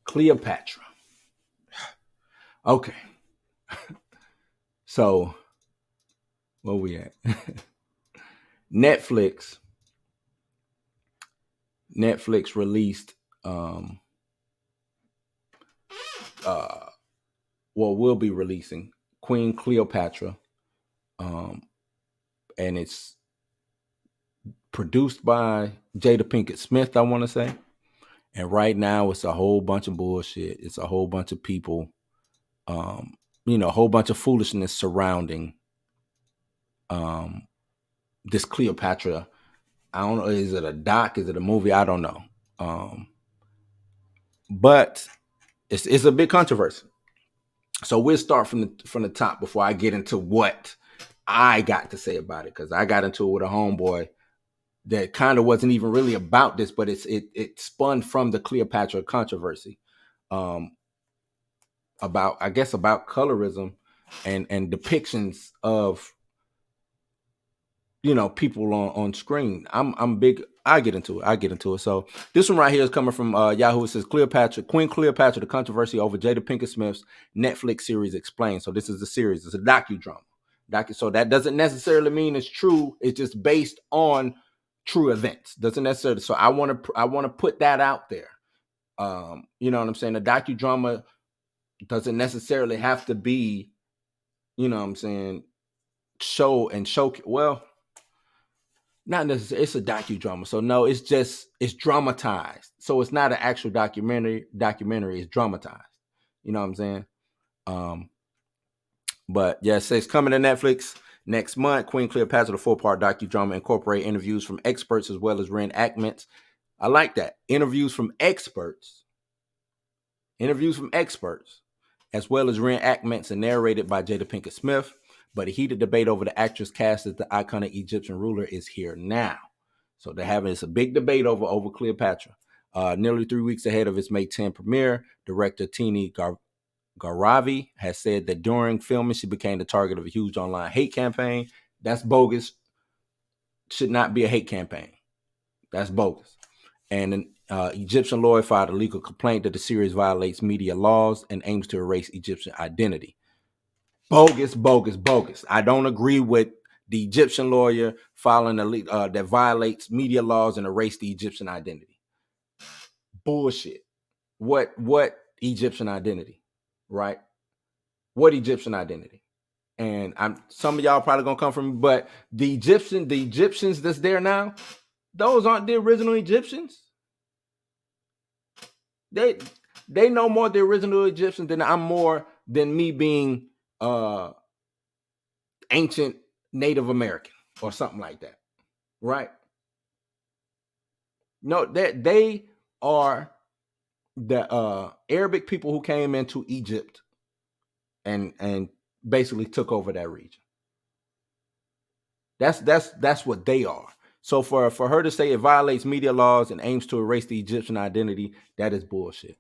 Cleopatra. Okay. So where we at? Netflix. Netflix released uh will be releasing Queen Cleopatra. Um and it's produced by Jada Pinkett Smith, I want to say. And right now it's a whole bunch of bullshit. It's a whole bunch of people, um, a whole bunch of foolishness surrounding um this Cleopatra. I don't know, is it a doc? Is it a movie? I don't know. Um, but it's a big controversy. So we'll start from the top before I get into what I got to say about it, because I got into it with a homeboy that kind of wasn't even really about this, but it spun from the Cleopatra controversy, um, about colorism and depictions of people on screen. I'm big. I get into it. So this one right here is coming from Yahoo. It says Queen Cleopatra, the controversy over Jada Pinkett Smith's Netflix series explained. So this is the series. It's a docudrama. So that doesn't necessarily mean it's true. It's just based on true events. Doesn't necessarily. So I want to put that out there. You know what I'm saying? A docudrama doesn't necessarily have to be, you know what I'm saying, show. Well, not necessarily. It's a docudrama, so no, it's dramatized. So it's not an actual documentary. It's dramatized. You know what I'm saying? Um, but yeah, it says coming to Netflix next month. Queen Cleopatra, the 4-part docudrama, incorporate interviews from experts as well as reenactments. I like that. Interviews from experts, as well as reenactments, and narrated by Jada Pinkett Smith. But a heated debate over the actress cast as the iconic Egyptian ruler is here now. So they're having this a big debate over Cleopatra. Nearly 3 weeks ahead of its May 10 premiere, director Tini Garavi has said that during filming, she became the target of a huge online hate campaign. That's bogus. Should not be a hate campaign. That's bogus. And an Egyptian lawyer filed a legal complaint that the series violates media laws and aims to erase Egyptian identity. Bogus, bogus, bogus. I don't agree with the Egyptian lawyer filing a that violates media laws and erase the Egyptian identity. Bullshit. What Egyptian identity, right? What Egyptian identity? And some of y'all probably gonna come from me, but the Egyptians that's there now, those aren't the original Egyptians. They know more the original Egyptians than I'm more than me being ancient Native American or something like that, right? No, that they are the Arabic people who came into Egypt and basically took over that region. That's what they are. So for her to say it violates media laws and aims to erase the Egyptian identity, that is bullshit.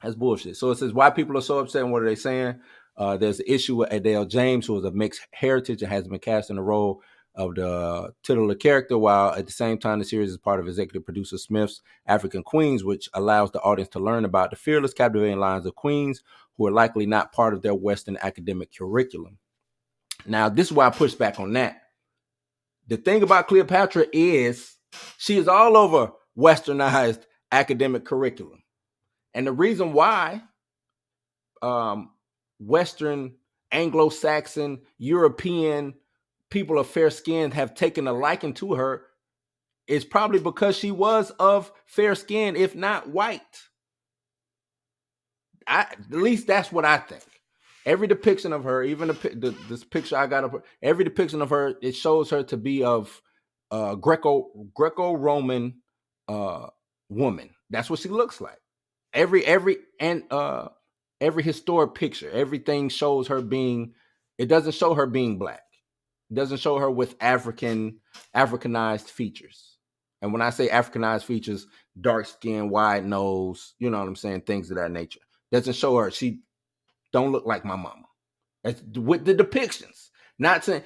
That's bullshit. So it says why people are so upset and what are they saying? There's an issue with Adele James, who is of mixed heritage and has been cast in the role of the titular character, while at the same time the series is part of executive producer Smith's African Queens, which allows the audience to learn about the fearless, captivating lives of queens who are likely not part of their Western academic curriculum. Now, this is why I push back on that. The thing about Cleopatra is she is all over Westernized academic curriculum. And the reason why Western, Anglo-Saxon, European people of fair skin have taken a liking to her is probably because she was of fair skin, if not white. At least that's what I think. Every depiction of her, even this picture I got of her, every depiction of her, it shows her to be of Greco-Roman woman. That's what she looks like. Every historic picture, everything shows her being. It doesn't show her being black. It doesn't show her with Africanized features. And when I say Africanized features, dark skin, wide nose, you know what I'm saying, things of that nature. Doesn't show her. She don't look like my mama. That's with the depictions. Not saying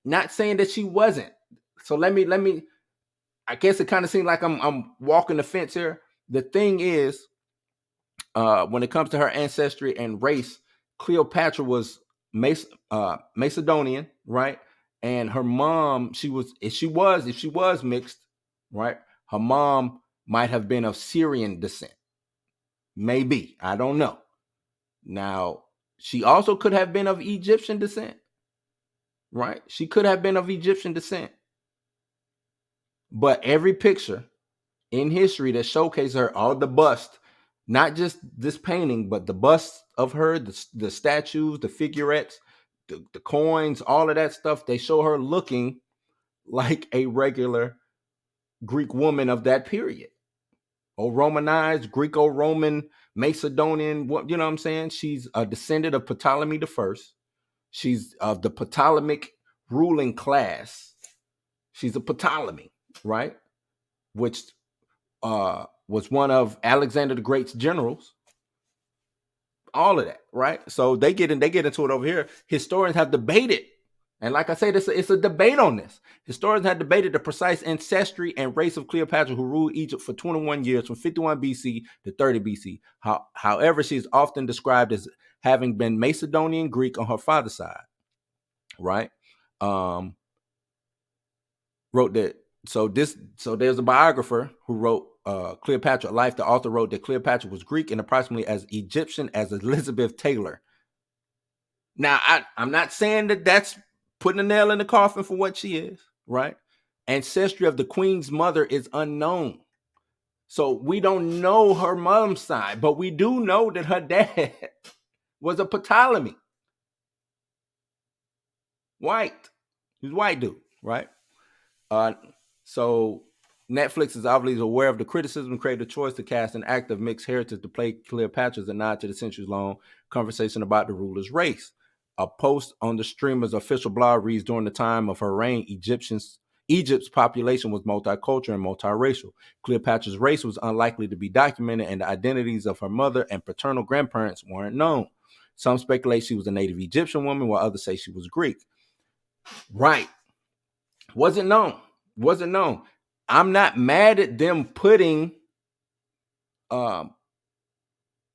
that she wasn't. So let me. I guess it kind of seems like I'm walking the fence here. The thing is, when it comes to her ancestry and race, Cleopatra was Macedonian, right? And her mom, if she was mixed, right? Her mom might have been of Syrian descent. Maybe. I don't know. Now, she also could have been of Egyptian descent, right? She could have been of Egyptian descent. But every picture in history that showcases her, all the bust, not just this painting, but the bust of her, the statues, the figurettes, the coins, all of that stuff, they show her looking like a regular Greek woman of that period. Or Romanized, Greco-Roman, Macedonian, what you know what I'm saying? She's a descendant of Ptolemy the First. She's of the Ptolemaic ruling class. She's a Ptolemy, right? Which was one of Alexander the Great's generals. All of that, right? So they get into it over here. Historians have debated, and like I said, it's a debate on this. Historians have debated the precise ancestry and race of Cleopatra, who ruled Egypt for 21 years, from 51 BC to 30 BC. However, she is often described as having been Macedonian Greek on her father's side, right? Wrote that. So there's a biographer who wrote Cleopatra Life. The author wrote that Cleopatra was Greek and approximately as Egyptian as Elizabeth Taylor. Now, I'm not saying that that's putting a nail in the coffin for what she is, right? Ancestry of the queen's mother is unknown. So we don't know her mom's side, but we do know that her dad was a Ptolemy. White. He's a white dude, right? So Netflix is obviously aware of the criticism and created a choice to cast an actor of mixed heritage to play Cleopatra as a nod to the centuries-long conversation about the ruler's race. A post on the streamer's official blog reads, during the time of her reign, Egypt's population was multicultural and multiracial. Cleopatra's race was unlikely to be documented, and the identities of her mother and paternal grandparents weren't known. Some speculate she was a native Egyptian woman, while others say she was Greek. Right. Wasn't known. I'm not mad at them putting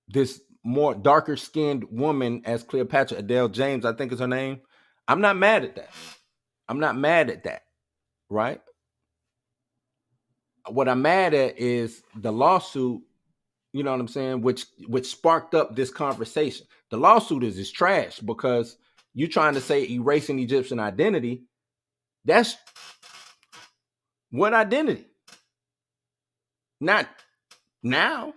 this more darker skinned woman as Cleopatra. Adele James, I think is her name. I'm not mad at that. Right? What I'm mad at is the lawsuit, you know what I'm saying, which sparked up this conversation. The lawsuit is trash because you're trying to say erasing Egyptian identity. That's what identity? Not now.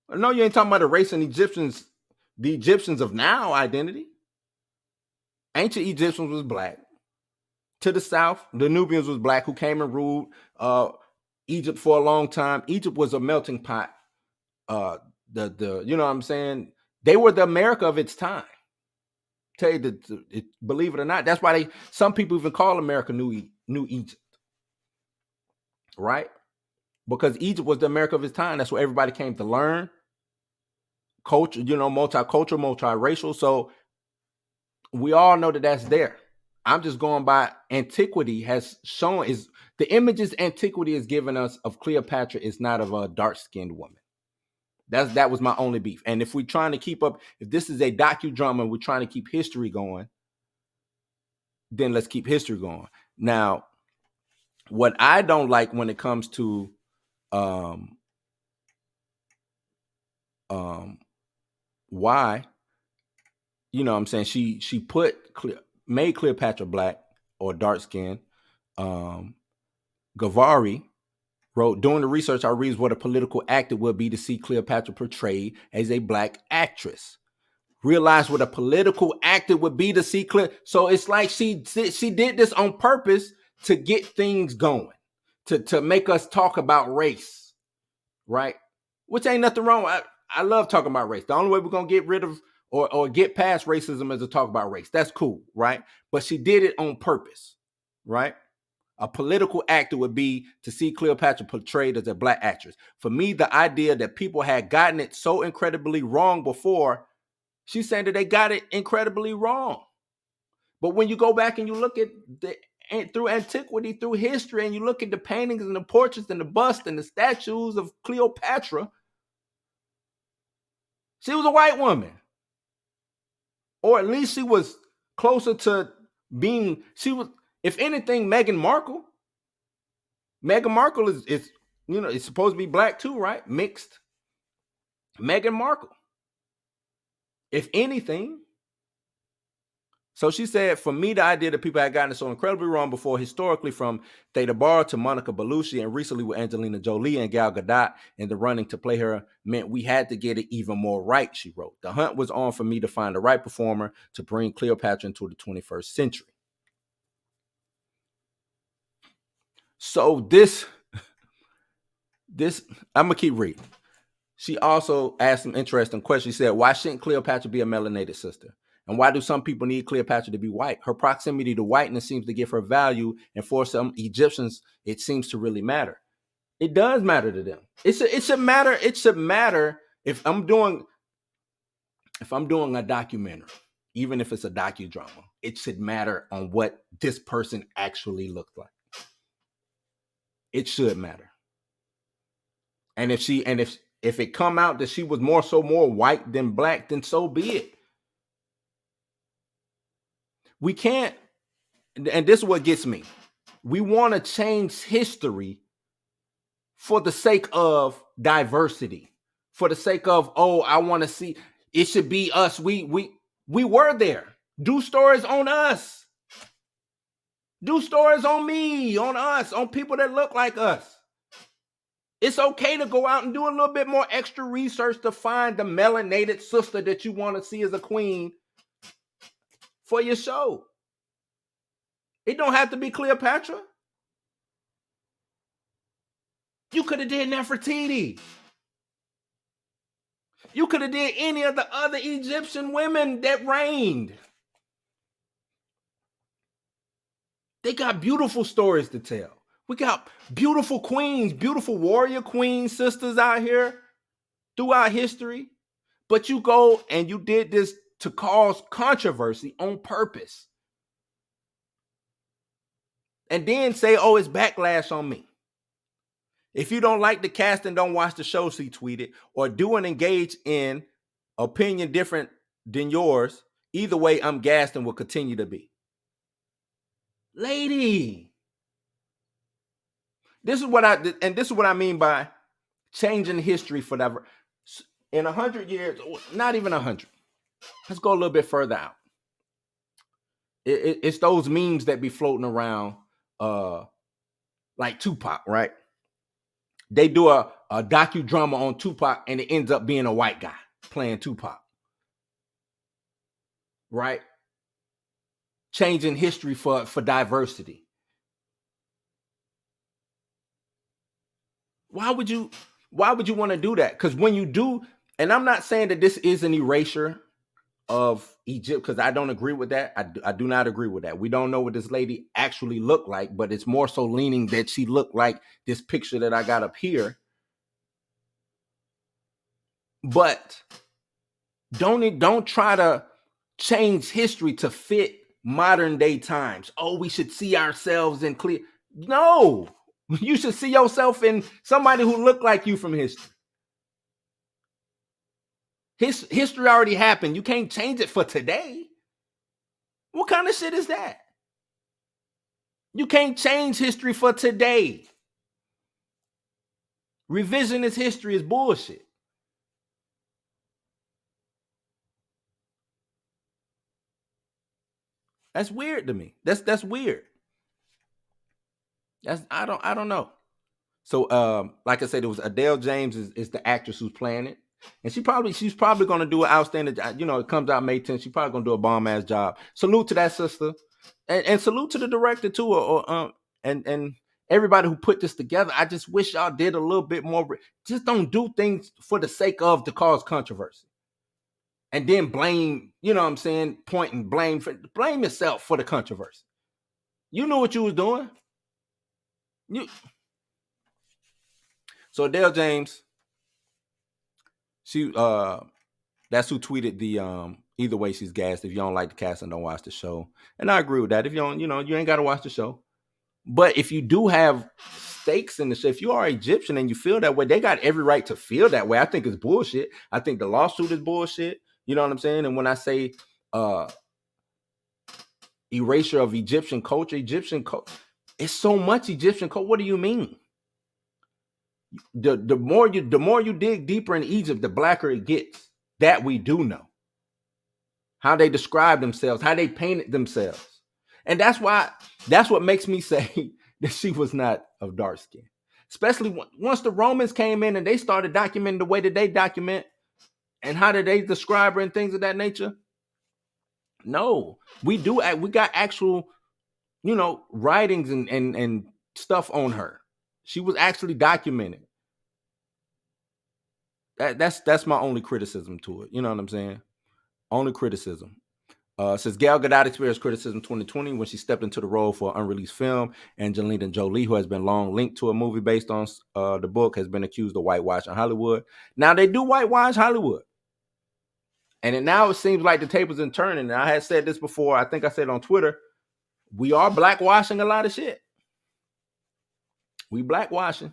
No, you ain't talking about erasing the Egyptians of now identity. Ancient Egyptians was black. To the south, the Nubians was black, who came and ruled Egypt for a long time. Egypt was a melting pot. The you know what I'm saying? They were the America of its time. Tell you believe it or not, that's why some people even call America New Egypt, right? Because Egypt was the America of its time. That's where everybody came to learn culture, multicultural, multiracial. So we all know that that's there. I'm just going by antiquity has shown is the images antiquity has given us of Cleopatra is not of a dark-skinned woman. That was my only beef. And if we're trying to keep up, if this is a docudrama and we're trying to keep history going, then let's keep history going. Now, what I don't like when it comes to why, you know what I'm saying, she made Cleopatra black or dark skinned. Gavari wrote, during the research, I read what a political act it would be to see Cleopatra portrayed as a black actress. Realize what a political act it would be to see So it's like she did this on purpose to get things going, to make us talk about race, right? Which ain't nothing wrong. I love talking about race. The only way we're gonna get rid of or get past racism is to talk about race. That's cool, right? But she did it on purpose, right? A political actor would be to see Cleopatra portrayed as a black actress. For me, the idea that people had gotten it so incredibly wrong before, she's saying that they got it incredibly wrong. But when you go back and you look at through antiquity, through history, and you look at the paintings and the portraits and the busts and the statues of Cleopatra, She was a white woman. Or at least she was closer to being, she was, if anything, Meghan Markle is it's supposed to be black too, right? Mixed. Meghan Markle. If anything. So she said, for me, the idea that people had gotten it so incredibly wrong before, historically, from Theda Bara to Monica Bellucci, and recently with Angelina Jolie and Gal Gadot in the running to play her, meant we had to get it even more right, she wrote. The hunt was on for me to find the right performer to bring Cleopatra into the 21st century. So this, I'm going to keep reading. She also asked some interesting questions. She said, why shouldn't Cleopatra be a melanated sister? And why do some people need Cleopatra to be white? Her proximity to whiteness seems to give her value, and for some Egyptians, it seems to really matter. It does matter to them. It should matter. It should matter if I'm doing a documentary, even if it's a docudrama. It should matter on what this person actually looked like. It should matter. And if it come out that she was more white than black, then so be it. We can't, and this is what gets me. We want to change history for the sake of diversity, for the sake of, I want to see, it should be us. We were there. Do stories on us. Do stories on me, on us, on people that look like us. It's okay to go out and do a little bit more extra research to find the melanated sister that you want to see as a queen for your show. It don't have to be Cleopatra. You could have did Nefertiti. You could have did any of the other Egyptian women that reigned. They got beautiful stories to tell. We got beautiful queens, beautiful warrior queen sisters out here throughout history. But you go and you did this to cause controversy on purpose. And then say, it's backlash on me. If you don't like the cast and don't watch the show, she tweeted, or do and engage in opinion different than yours, either way, I'm gassed and will continue to be. Lady, this is what I mean by changing history for that. In 100 years, not even 100. Let's go a little bit further out. It's those memes that be floating around, like Tupac, right? They do a docudrama on Tupac, and it ends up being a white guy playing Tupac, right? Changing history for diversity. Why would you want to do that? Because when you do, and I'm not saying that this is an erasure of Egypt, because I don't agree with that. I do not agree with that. We don't know what this lady actually looked like, but it's more so leaning that she looked like this picture that I got up here. But don't try to change history to fit modern day times. We should see ourselves in clear. No, you should see yourself in somebody who looked like you from history. History already happened. You can't change it for today. What kind of shit is that? You can't change history for today. Revisionist history is bullshit. That's weird to me. That's weird. I don't know. So like I said, it was Adele James is the actress who's playing it. And she's probably going to do an outstanding job. It comes out May 10th. She's probably going to do a bomb ass job. Salute to that sister, and salute to the director too, and everybody who put this together. I just wish y'all did a little bit more. Just don't do things for the sake of to cause controversy, and then blame. Point and blame yourself for the controversy. You knew what you was doing. So Adele James. She that's who tweeted the either way she's gassed if you don't like the cast and don't watch the show. And I agree with that. If you don't, you ain't got to watch the show. But if you do have stakes in the shit. If you are Egyptian and you feel that way, they got every right to feel that way. I think it's bullshit. I think the lawsuit is bullshit. You know what I'm saying? And when I say erasure of Egyptian culture, it's so much Egyptian culture. What do you mean? The more you dig deeper in Egypt, the blacker it gets. That we do know. How they describe themselves, how they painted themselves. And that's what makes me say that she was not of dark skin. Especially once the Romans came in and they started documenting the way that they document and how did they describe her and things of that nature. No, we got actual, writings and stuff on her. She was actually documented. That's my only criticism to it. You know what I'm saying? Only criticism. Says Gal Gadot experienced criticism 2020 when she stepped into the role for an unreleased film. Angelina Jolie, who has been long linked to a movie based on the book, has been accused of whitewashing Hollywood. Now they do whitewash Hollywood. And now it seems like the tables are turning. And I had said this before. I think I said on Twitter, we are blackwashing a lot of shit. We blackwashing.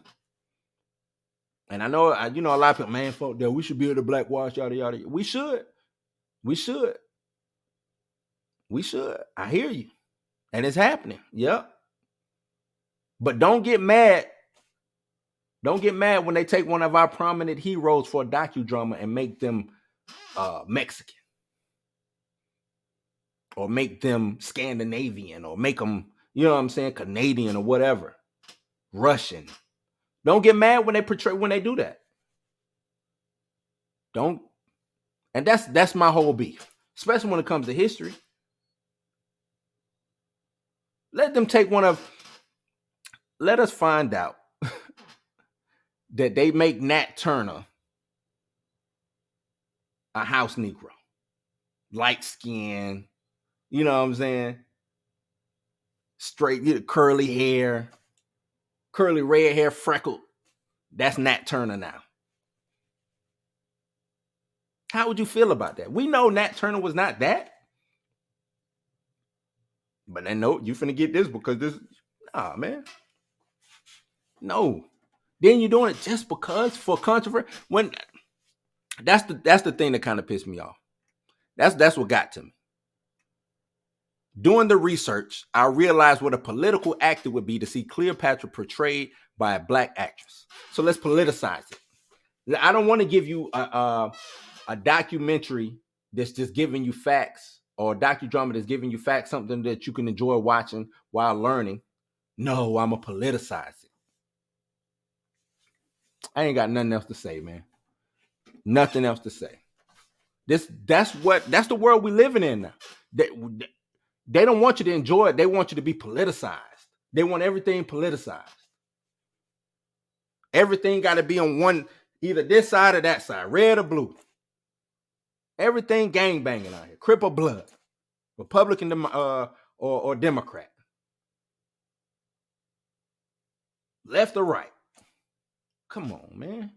And I know, a lot of people, man, folk, that we should be able to blackwash, yada, yada. We should. I hear you. And it's happening. Yep. But don't get mad. Don't get mad when they take one of our prominent heroes for a docudrama and make them Mexican. Or make them Scandinavian. Or make them, Canadian or whatever. Russian. Don't get mad when they do that. Don't. And that's my whole beef. Especially when it comes to history. Let us find out that they make Nat Turner a house Negro. Light skin, you know what I'm saying? Straight, curly hair, curly red hair, freckled. That's Nat Turner now. How would you feel about that? We know Nat Turner was not that. But then, no, you finna get this because this, nah, man. No. Then you're doing it just because for controversy. When that's the thing that kind of pissed me off. That's what got to me. Doing the research, I realized what a political act it would be to see Cleopatra portrayed by a black actress. So let's politicize it. I don't want to give you a documentary that's just giving you facts, or a docudrama that's giving you facts, something that you can enjoy watching while learning. No, I'm going to politicize it. I ain't got nothing else to say, man. Nothing else to say. That's the world we living in now. They don't want you to enjoy it. They want you to be politicized. They want everything politicized. Everything got to be on one, either this side or that side, red or blue. Everything gang banging out here. Crip or blood. Republican or Democrat. Left or right. Come on, man.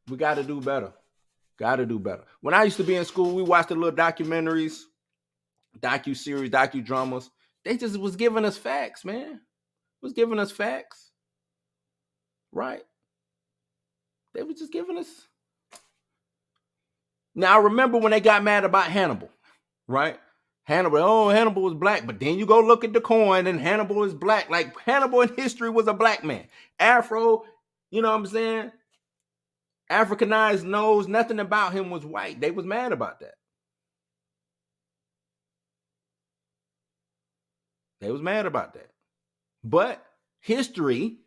We got to do better. Got to do better. When I used to be in school, we watched the little documentaries, docu-series, docudramas. They just was giving us facts, man. Was giving us facts. Right? They were just giving us. Now, I remember when they got mad about Hannibal, right? Hannibal was black, but then you go look at the coin and Hannibal is black. Like, Hannibal in history was a black man. Afro, you know what I'm saying? Africanized nose, nothing about him was white. They was mad about that. They was mad about that. But history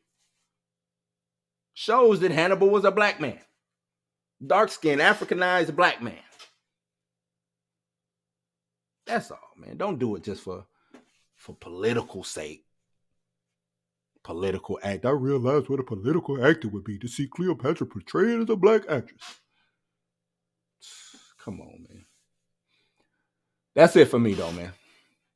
shows that Hannibal was a black man. Dark-skinned, Africanized black man. That's all, man. Don't do it just for political sake. Political act. I realized what a political act it would be to see Cleopatra portrayed as a black actress. Come on, man. That's it for me, though, man.